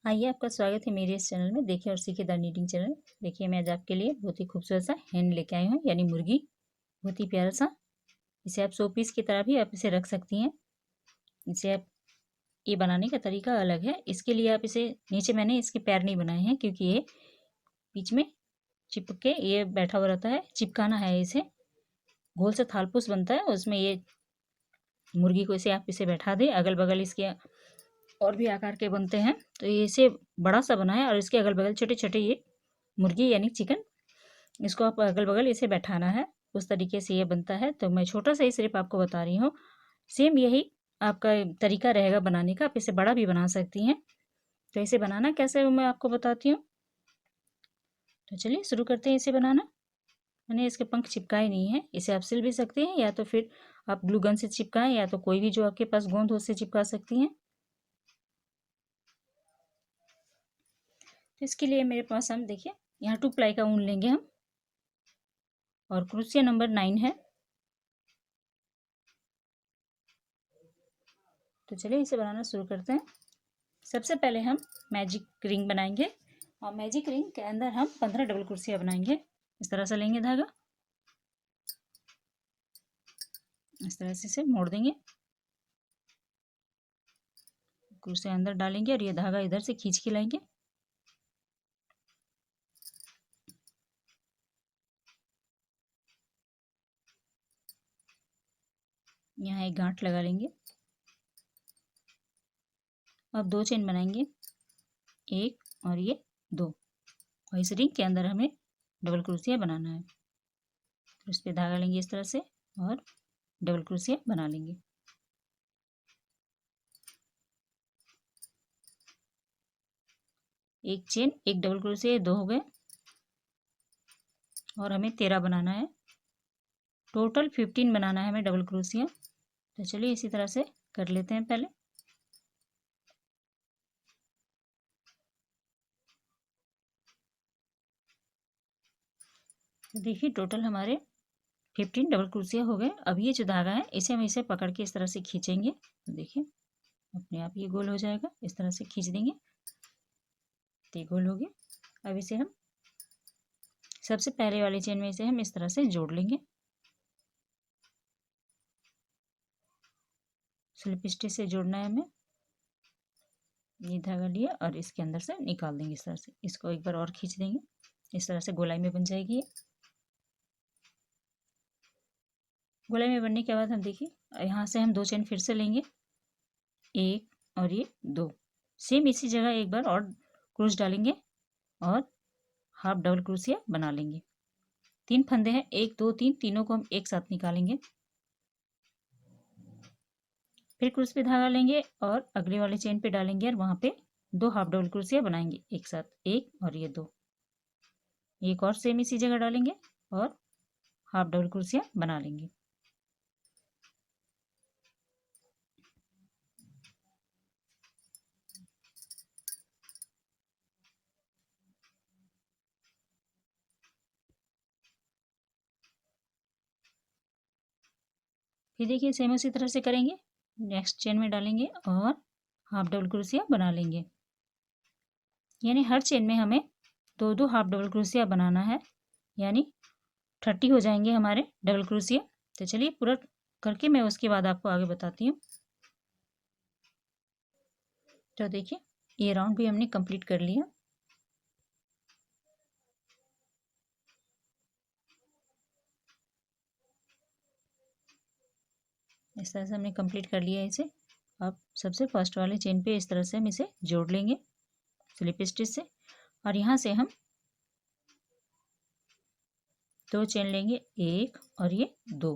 आइए, आपका स्वागत है मेरे इस चैनल में। देखिए और सीखिए द नीटिंग चैनल। देखिए मैं आज आपके लिए बहुत ही खूबसूरत सा हैंड लेके आई हूँ, यानी मुर्गी। बहुत ही प्यारा सा। इसे आप शो पीस की तरह भी आप इसे रख सकती हैं। इसे आप ये बनाने का तरीका अलग है। इसके लिए आप इसे नीचे मैंने इसके पैर नहीं बनाए हैं, क्योंकि ये बीच में चिपक के ये बैठा हुआ रहता है। चिपकाना है इसे। गोल से थालपूस बनता है, उसमें ये मुर्गी को इसे आप इसे बैठा दें। अगल बगल इसके और भी आकार के बनते हैं, तो ये इसे बड़ा सा बना है और इसके अगल बगल छोटे छोटे ये मुर्गी यानी चिकन, इसको आप अगल बगल इसे बैठाना है। उस तरीके से ये बनता है। तो मैं छोटा सा ही सिर्फ आपको बता रही हूँ। सेम यही आपका तरीका रहेगा बनाने का। आप इसे बड़ा भी बना सकती हैं। तो इसे बनाना कैसे है वो मैं आपको बताती हूँ। तो चलिए शुरू करते हैं इसे बनाना। मैंने इसके पंख चिपकाए नहीं है। इसे आप सिल भी सकते हैं, या तो फिर आप ग्लू गन से चिपकाएं, या तो कोई भी जो आपके पास गोंद हो उससे चिपका सकती हैं। तो इसके लिए मेरे पास हम देखिए यहाँ 2 प्लाई का ऊन लेंगे हम, और क्रोशिया नंबर 9 है। तो चलिए इसे बनाना शुरू करते हैं। सबसे पहले हम मैजिक रिंग बनाएंगे, और मैजिक रिंग के अंदर हम 15 डबल कुर्सियाँ बनाएंगे। इस तरह से लेंगे धागा, इस तरह से इसे मोड़ देंगे, कुर्सियाँ अंदर डालेंगे और ये धागा इधर से खींच के लाएंगे। यहाँ एक गांठ लगा लेंगे। अब 2 चेन बनाएंगे, 1 और ये 2, और इस रिंग के अंदर हमें डबल क्रोशिया बनाना है। फिर उस पर धागा लेंगे इस तरह से और डबल क्रोशिया बना लेंगे। एक चेन, एक डबल क्रोशिया, 2 हो गए, और हमें 13 बनाना है। टोटल 15 बनाना है हमें डबल क्रोशिया। तो चलिए इसी तरह से कर लेते हैं पहले। तो देखिए टोटल हमारे 15 डबल क्रोशिया हो गए। अब ये जो धागा है इसे हम इसे पकड़ के इस तरह से खींचेंगे। तो देखिए अपने आप ये गोल हो जाएगा। इस तरह से खींच देंगे तो ये गोल हो गया। अब इसे हम सबसे पहले वाली चेन में इसे हम इस तरह से जोड़ लेंगे। स्लिप स्टिच से जोड़ना है हमें। ये धागा लिया और इसके अंदर से निकाल देंगे इस तरह से। इसको एक बार और खींच देंगे, इस तरह से गोलाई में बन जाएगी ये। गोलाई में बनने के बाद हम देखिए यहाँ से हम 2 चेन फिर से लेंगे, 1 और ये 2। सेम इसी जगह एक बार और क्रोश डालेंगे और हाफ डबल क्रोशिया बना लेंगे। 3 फंदे हैं, 1 2 3, तीनों को हम एक साथ निकालेंगे। फिर क्रोश पे धागा लेंगे और अगले वाले चेन पे डालेंगे, और वहाँ पे 2 हाफ डबल क्रोशिया बनाएंगे एक साथ, 1 और ये 2। एक और सेम इसी जगह डालेंगे और हाफ डबल क्रोशिया बना लेंगे। फिर देखिए सेम उसी तरह से करेंगे। नेक्स्ट चेन में डालेंगे और हाफ डबल क्रोशिया बना लेंगे। यानी हर चेन में हमें 2 हाफ डबल क्रोशिया बनाना है, यानी 30 हो जाएंगे हमारे डबल क्रोशिया। तो चलिए पूरा करके मैं उसके बाद आपको आगे बताती हूँ। तो देखिए ये राउंड भी हमने कंप्लीट कर लिया। इस तरह से हमने कंप्लीट कर लिया इसे। अब सबसे फर्स्ट वाले चेन पे इस तरह से हम इसे जोड़ लेंगे स्लिप स्टिच से, और यहाँ से हम 2 चेन लेंगे, 1 और ये 2।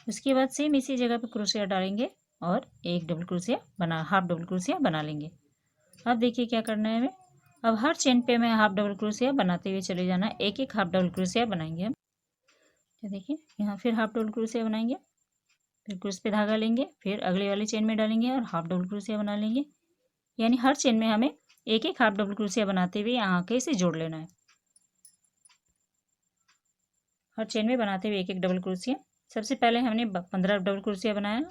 उसके बाद सेम इसी जगह पे क्रोशिया डालेंगे और एक डबल क्रोशिया बना, हाफ डबल क्रोशिया बना लेंगे। अब देखिए क्या करना है हमें। अब हर चेन पे हमें हाफ डबल क्रोशिया बनाते हुए चले जाना है। एक एक हाफ डबल क्रोशिया बनाएंगे हम। तो देखिए यहाँ फिर हाफ डबल क्रोशिया बनाएंगे, फिर क्रोश पे धागा लेंगे, फिर अगले वाले चेन में डालेंगे और हाफ डबल क्रोशिया बना लेंगे। यानी हर चेन में हमें एक एक हाफ डबल क्रोशिया बनाते हुए यहाँ के इसे जोड़ लेना है। हर चेन में बनाते हुए एक एक डबल क्रोशिया। सबसे पहले हमने 15 डबल क्रोशिया बनाया,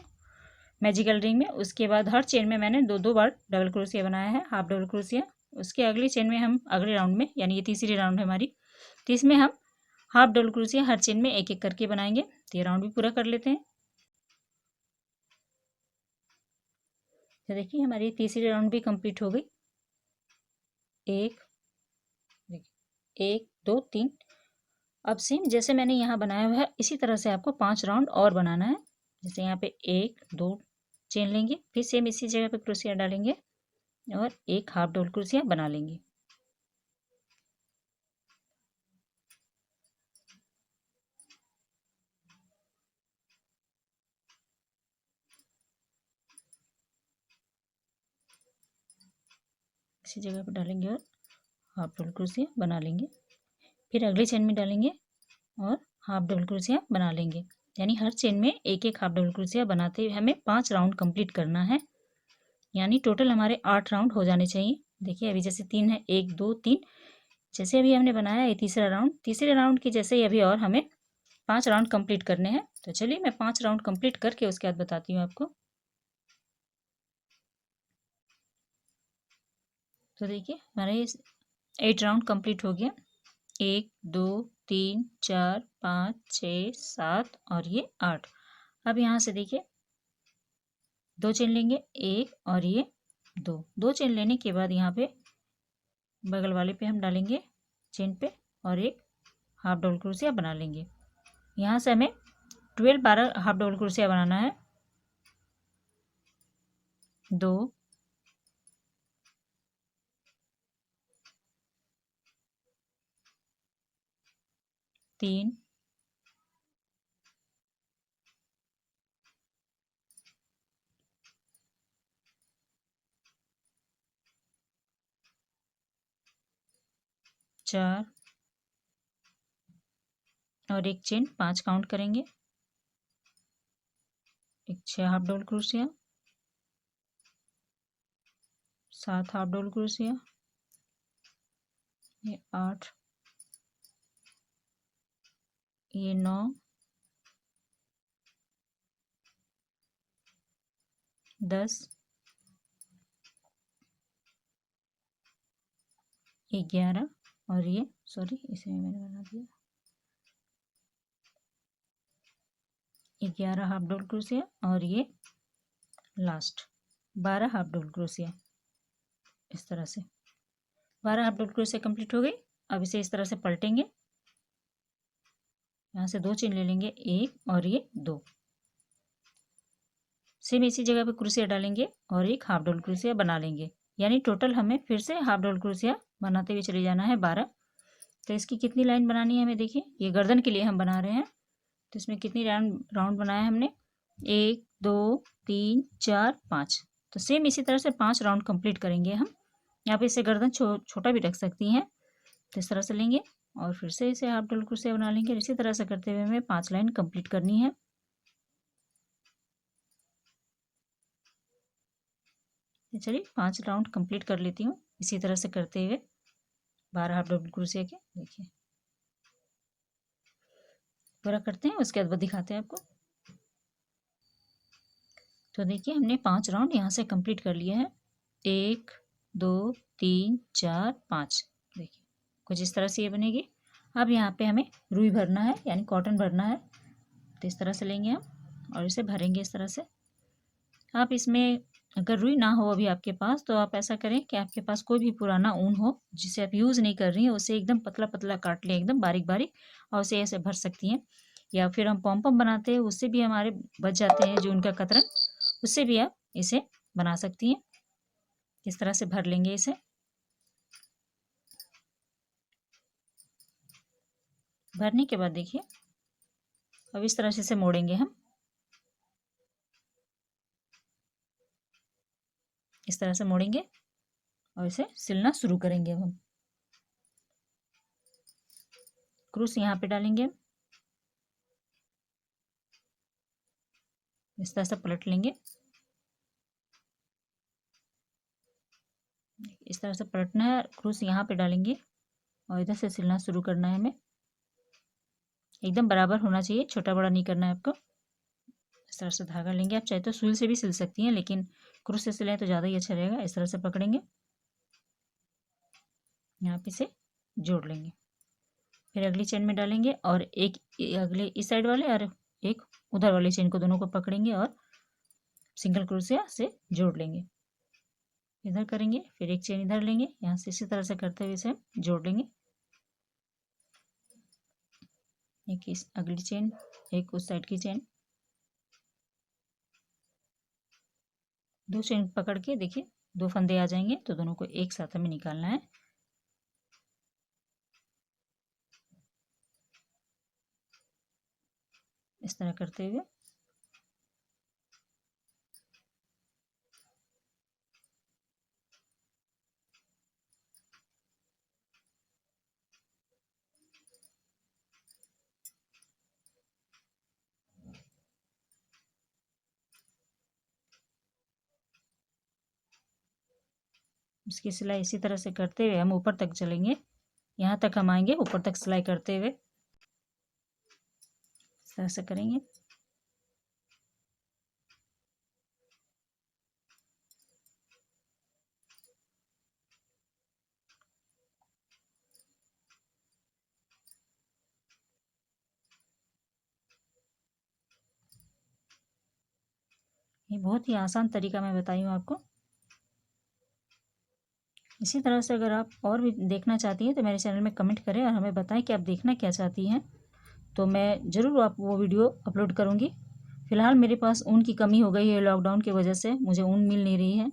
मैजिकल रिंग में। उसके बाद हर चेन में मैंने 2-2 बार डबल क्रोशिया बनाया है, हाफ डबल क्रोशिया। उसके अगली चेन में हम अगले राउंड में, यानी ये तीसरी राउंड है हमारी, तो इसमें हम हाफ डबल क्रोशिया हर चेन में एक एक करके बनाएंगे। तो ये राउंड भी पूरा कर लेते हैं। तो देखिए हमारी तीसरी राउंड भी कंप्लीट हो गई। एक, एक, दो, तीन। अब सेम जैसे मैंने यहाँ बनाया हुआ है इसी तरह से आपको 5 राउंड और बनाना है। जैसे यहाँ पे 1 2 चेन लेंगे, फिर सेम इसी जगह पे क्रोशिया डालेंगे और एक हाफ डबल क्रोशिया बना लेंगे। इसी जगह पर डालेंगे और हाफ डबल क्रोशिया बना लेंगे। फिर अगली चेन में डालेंगे और हाफ डबल क्रोशिया बना लेंगे। यानी हर चेन में एक एक हाफ डबल क्रोशिया बनाते हुए हमें 5 राउंड कंप्लीट करना है। यानी टोटल हमारे 8 राउंड हो जाने चाहिए। देखिए अभी जैसे 3 है, 1 2 3, जैसे अभी हमने बनाया ये तीसरा राउंड, तीसरे राउंड की जैसे ही अभी और हमें 5 राउंड कंप्लीट करने हैं। तो चलिए मैं 5 राउंड कंप्लीट करके उसके बाद बताती हूँ आपको। तो देखिए हमारा ये 8 राउंड कंप्लीट हो गया। 1 2 3 4 5 6 7 और ये 8। अब यहाँ से देखिए 2 चेन लेंगे, एक और ये दो चेन लेने के बाद यहाँ पे बगल वाले पे हम डालेंगे चेन पे और एक हाफ डबल क्रोशिया बना लेंगे। यहाँ से हमें 12 हाफ डबल क्रोशिया बनाना है। 2 3 4 और एक चेन, 5 काउंट करेंगे। एक 6 half double crochet, 7 half double crochet, ये 8, ये 9, 10, ये 11 और ये सॉरी इसे मैंने बना दिया, 11 हाफ डबल क्रोशिया और ये लास्ट 12 हाफ डबल क्रोशिया। इस तरह से 12 हाफ डबल क्रोशिया कंप्लीट हो गई। अब इसे इस तरह से पलटेंगे। यहाँ से 2 चेन ले लेंगे, एक और ये 2, सेम इसी जगह पे क्रोशिया डालेंगे और एक हाफ डबल क्रोशिया बना लेंगे। यानी टोटल हमें फिर से हाफ डबल क्रोशिया बनाते हुए चले जाना है 12। तो इसकी कितनी लाइन बनानी है हमें, देखिए ये गर्दन के लिए हम बना रहे हैं। तो इसमें कितनी राउंड बनाया हमने, 1 2 3 4 5। तो सेम इसी तरह से 5 राउंड कंप्लीट करेंगे हम। यहाँ पे इसे गर्दन छोटा भी रख सकती हैं। तो इस तरह से लेंगे और फिर से इसे हाफ डबल क्रोशिया बना लेंगे। इसी तरह से करते हुए हमें 5 लाइन कंप्लीट करनी है। चलिए 5 राउंड कंप्लीट कर लेती हूँ इसी तरह से करते हुए 12 हाफ डबल क्रोशिया के। देखिए पूरा करते हैं, उसके बाद दिखाते हैं आपको। तो देखिए हमने 5 राउंड यहाँ से कंप्लीट कर लिए हैं। 1 2 3 4 5। देखिए कुछ इस तरह से ये बनेगी। अब यहाँ पे हमें रुई भरना है, यानी कॉटन भरना है। तो इस तरह से लेंगे हम और इसे भरेंगे इस तरह से। आप इसमें अगर रुई ना हो अभी आपके पास, तो आप ऐसा करें कि आपके पास कोई भी पुराना ऊन हो जिसे आप यूज़ नहीं कर रही हैं, उसे एकदम पतला पतला काट लें, एकदम बारीक बारीक, और उसे ऐसे भर सकती हैं। या फिर हम पॉम पॉम बनाते हैं, उससे भी हमारे बच जाते हैं जो उनका कतरन, उससे भी आप इसे बना सकती हैं। इस तरह से भर लेंगे इसे। भरने के बाद देखिए अब इस तरह से इसे मोड़ेंगे हम। इस तरह से मोड़ेंगे और इसे सिलना शुरू करेंगे। अब हम क्रूस यहाँ पे डालेंगे, इस तरह से पलट लेंगे। इस तरह से पलटना है, क्रूस यहाँ पे डालेंगे और इधर से सिलना शुरू करना है हमें। एकदम बराबर होना चाहिए, छोटा बड़ा नहीं करना है आपको। इस तरह से धागा लेंगे। आप चाहे तो सुई से भी सिल सकती हैं, लेकिन क्रूस से सिलाएं तो ज़्यादा ही अच्छा रहेगा। इस तरह से पकड़ेंगे, यहाँ पे से जोड़ लेंगे, फिर अगली चेन में डालेंगे और एक अगले इस साइड वाले और एक उधर वाली चेन को दोनों को पकड़ेंगे और सिंगल क्रोशिया से जोड़ लेंगे। इधर करेंगे, फिर एक चेन इधर लेंगे, यहाँ से इसी तरह से करते हुए इसे जोड़ लेंगे। एक इस अगली चेन, एक उस साइड की चेन, दो चेन पकड़ के देखिए दो फंदे आ जाएंगे, तो दोनों को एक साथ हमें निकालना है। इस तरह करते हुए इसकी सिलाई इसी तरह से करते हुए हम ऊपर तक चलेंगे। यहाँ तक हम आएंगे, ऊपर तक सिलाई करते हुए इस तरह से करेंगे। ये बहुत ही आसान तरीका मैं बताई हूँ आपको। इसी तरह से अगर आप और भी देखना चाहती हैं तो मेरे चैनल में कमेंट करें और हमें बताएं कि आप देखना क्या चाहती हैं, तो मैं ज़रूर आप वो वीडियो अपलोड करूँगी। फ़िलहाल मेरे पास ऊन की कमी हो गई है, लॉकडाउन की वजह से मुझे ऊन मिल नहीं रही है।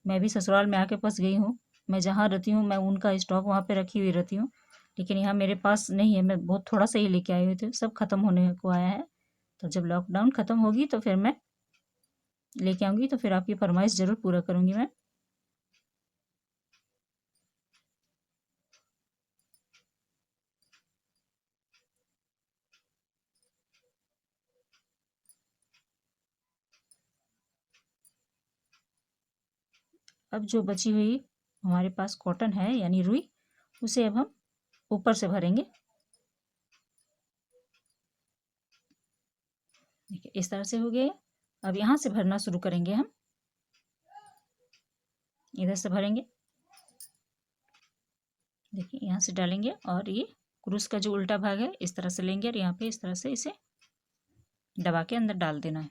मैं भी ससुराल में आके फंस गई हूँ। मैं जहाँ रहती हूँ मैं ऊन का स्टॉक वहाँ पे रखी हुई रहती हूँ, लेकिन यहाँ मेरे पास नहीं है। मैं बहुत थोड़ा सा ही लेके आई हुई थी, सब ख़त्म होने को आया है। तो जब लॉकडाउन ख़त्म होगी तो फिर मैं लेके आऊँगी, तो फिर आपकी फरमाइश ज़रूर पूरा करूँगी मैं। अब जो बची हुई हमारे पास कॉटन है यानी रुई, उसे अब हम ऊपर से भरेंगे। देखिए इस तरह से हो गया। अब यहाँ से भरना शुरू करेंगे हम, इधर से भरेंगे। देखिए यहाँ से डालेंगे और ये क्रूस का जो उल्टा भाग है इस तरह से लेंगे और यहाँ पे इस तरह से इसे दबा के अंदर डाल देना है।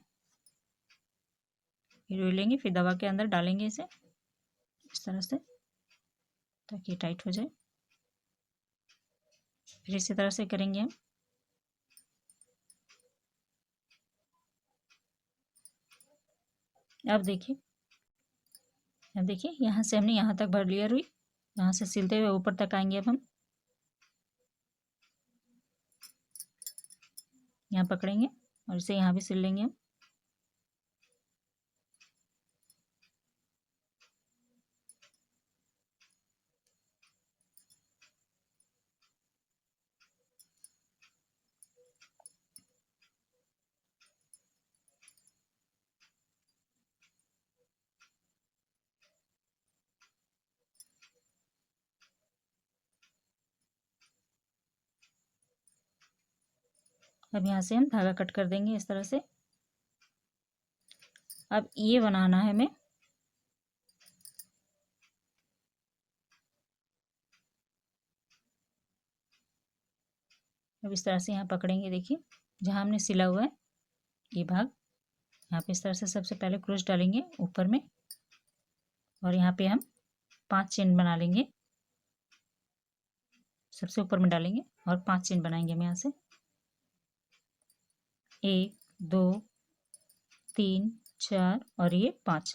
फिर रुई लेंगे, फिर दबा के अंदर डालेंगे इसे इस तरह से, ताकि ये टाइट हो जाए। फिर इसी तरह से करेंगे हम। अब देखिए यहाँ से हमने यहाँ तक भर लिया रुई। यहाँ से सिलते हुए ऊपर तक आएंगे। अब हम यहाँ पकड़ेंगे और इसे यहाँ भी सिल लेंगे हम। अब यहाँ से हम धागा कट कर देंगे इस तरह से। अब ये बनाना है हमें। अब इस तरह से यहाँ पकड़ेंगे। देखिए जहाँ हमने सिला हुआ है ये भाग, यहाँ पे इस तरह से सबसे पहले क्रोश डालेंगे ऊपर में और यहाँ पे हम 5 चेन बना लेंगे। सबसे ऊपर में डालेंगे और 5 चेन बनाएंगे हम यहाँ से। 1 2 3 4 और ये 5।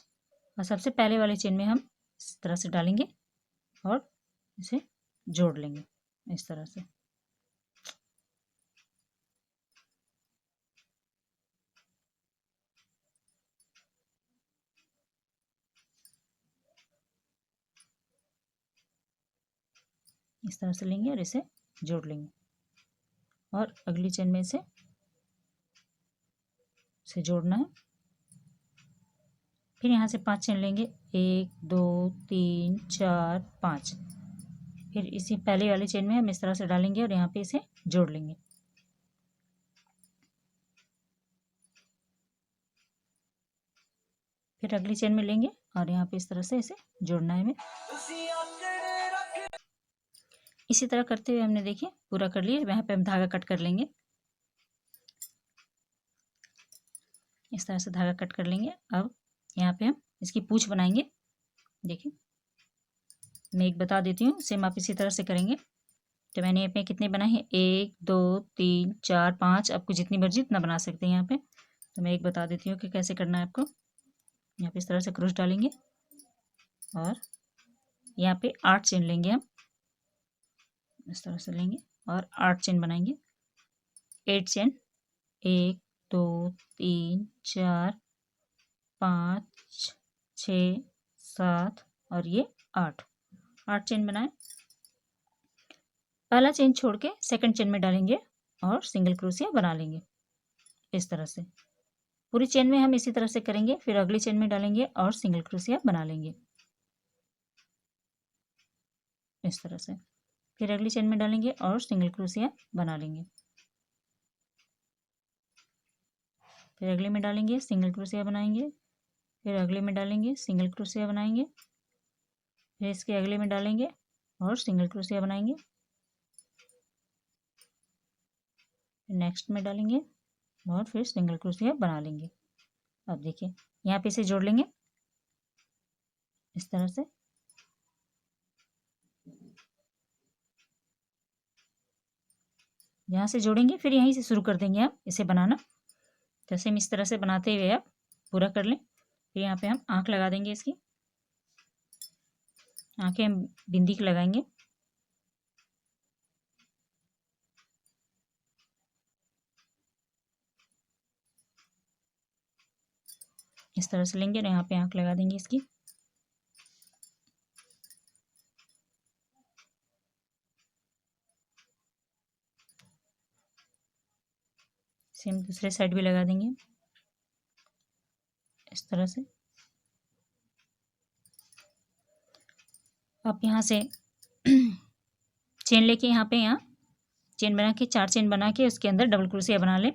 और सबसे पहले वाले चेन में हम इस तरह से डालेंगे और इसे जोड़ लेंगे इस तरह से। इस तरह से लेंगे और इसे जोड़ लेंगे और अगली चेन में इसे जोड़ना है। फिर यहाँ से 5 चेन लेंगे, 1 2 3 4 5। फिर इसी पहले वाली चेन में हम इस तरह से डालेंगे और यहाँ पे इसे जोड़ लेंगे। फिर अगली चेन में लेंगे और यहाँ पे इस तरह से इसे जोड़ना है हमें। इसी तरह करते हुए हमने देखिए पूरा कर लिया। यहाँ पे हम धागा कट कर लेंगे, इस तरह से धागा कट कर लेंगे। अब यहाँ पे हम इसकी पूंछ बनाएंगे। देखिए मैं एक बता देती हूँ, सेम आप इसी तरह से करेंगे। तो मैंने यहाँ पे कितने बनाए हैं, 1 2 3 4 5, आपको जितनी मर्जी उतना बना सकते हैं यहाँ पे। तो मैं एक बता देती हूँ कि कैसे करना है आपको। यहाँ पे इस तरह से क्रोश डालेंगे और यहाँ पे 8 चेन लेंगे हम, इस तरह से लेंगे और 8 चेन बनाएंगे। 8 चेन, 1 2 3 4 5 6 7 और ये 8 चेन बनाए। पहला चेन छोड़ के सेकंड चेन में डालेंगे और सिंगल क्रोशिया बना लेंगे। इस तरह से पूरी चेन में हम इसी तरह से करेंगे। फिर अगली चेन में डालेंगे और सिंगल क्रोशिया बना लेंगे इस तरह से। फिर अगली चेन में डालेंगे और सिंगल क्रोशिया बना लेंगे। फिर अगले में डालेंगे, सिंगल क्रोशिया बनाएंगे। फिर अगले में डालेंगे, सिंगल क्रोशिया बनाएंगे। फिर इसके अगले में डालेंगे और सिंगल क्रोशिया बनाएंगे। नेक्स्ट में डालेंगे और फिर सिंगल क्रोशिया बना लेंगे। अब देखिए यहाँ पे इसे जोड़ लेंगे इस तरह से। यहाँ से जोड़ेंगे फिर यहीं से शुरू कर देंगे आप इसे बनाना। जैसे हम इस तरह से बनाते हुए आप पूरा कर लें। फिर यहाँ पे हम आँख लगा देंगे, इसकी आँखें हम बिंदी की लगाएंगे। इस तरह से लेंगे और यहाँ पे आँख लगा देंगे इसकी। सेम दूसरे साइड भी लगा देंगे इस तरह से। आप यहाँ से चेन लेके यहाँ चेन बना के 4 चेन बना के उसके अंदर डबल क्रोशिया बना लें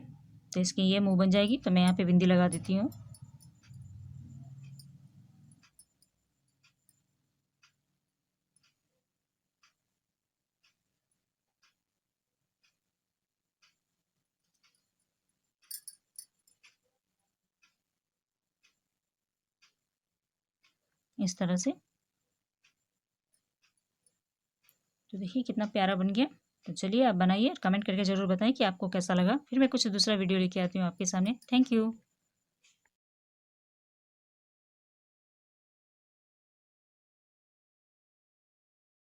तो इसकी ये मुंह बन जाएगी। तो मैं यहाँ पे बिंदी लगा देती हूँ। इस तरह से। तो देखिए कितना प्यारा बन गया। तो चलिए आप बनाइए और कमेंट करके ज़रूर बताएं कि आपको कैसा लगा। फिर मैं कुछ दूसरा वीडियो लेके आती हूँ आपके सामने। Thank you.